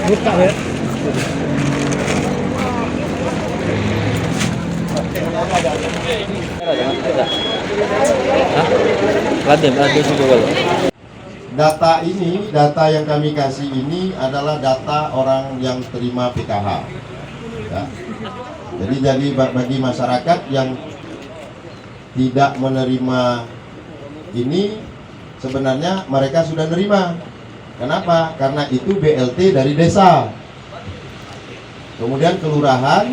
Buka ya. Data yang kami kasih ini adalah data orang yang terima PKH. Ya. Jadi bagi masyarakat yang tidak menerima ini, sebenarnya mereka sudah menerima. Kenapa? Karena itu BLT dari desa. Kemudian kelurahan,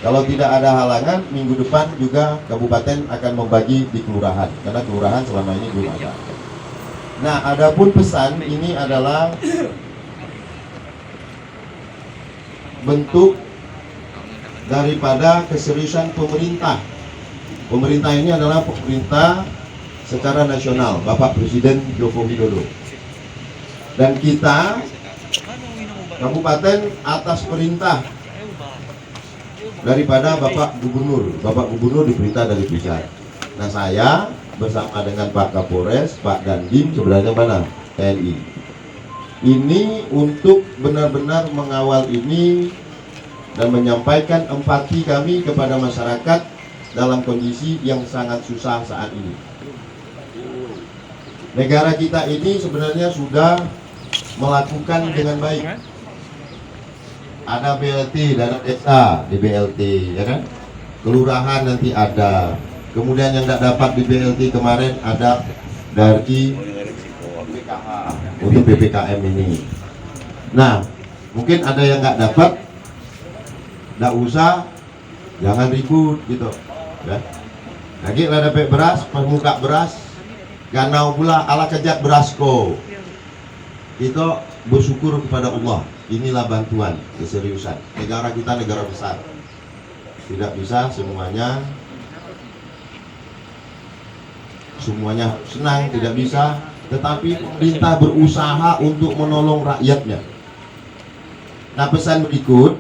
kalau tidak ada halangan, minggu depan juga kabupaten akan membagi di kelurahan. Karena kelurahan selama ini belum ada. Nah, adapun pesan ini adalah bentuk daripada keseriusan pemerintah. Pemerintah ini adalah pemerintah secara nasional, Bapak Presiden Joko Widodo. Dan kita, kabupaten, atas perintah daripada Bapak Gubernur. Bapak Gubernur diperintah dari pusat. Nah, saya bersama dengan Pak Kapolres, Pak Dandim, sebenarnya mana? TNI. Ini untuk benar-benar mengawal ini dan menyampaikan empati kami kepada masyarakat dalam kondisi yang sangat susah saat ini. Negara kita ini sebenarnya sudah melakukan dengan baik. Ada BLT, dana desa di BLT, ya kan? Kelurahan nanti ada. Kemudian yang tidak dapat di BLT kemarin ada dari PKH untuk PPKM ini. Nah, mungkin ada yang nggak dapat, nggak usah, jangan ribut gitu. Ya. Lagi ada dapat beras, pas muka beras, ganau pula ala kejat berasko. Kita bersyukur kepada Allah. Inilah bantuan, keseriusan. Negara kita negara besar. Tidak bisa semuanya senang, tidak bisa. Tetapi pemerintah berusaha untuk menolong rakyatnya. Nah, pesan berikut,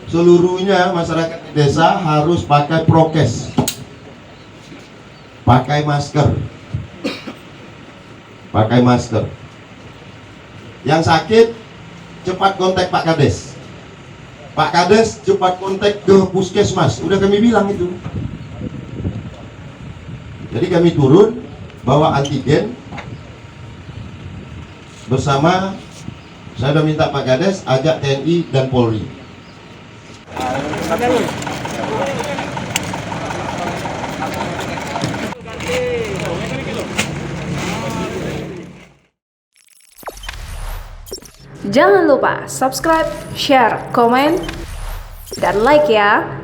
seluruhnya masyarakat di desa harus pakai prokes, pakai masker. Yang sakit cepat kontak Pak Kades. Pak Kades cepat kontak ke puskesmas. Udah kami bilang itu. Jadi kami turun bawa antigen bersama. Saya sudah minta Pak Kades ajak TNI dan Polri. Jangan lupa subscribe, share, komen, dan like ya.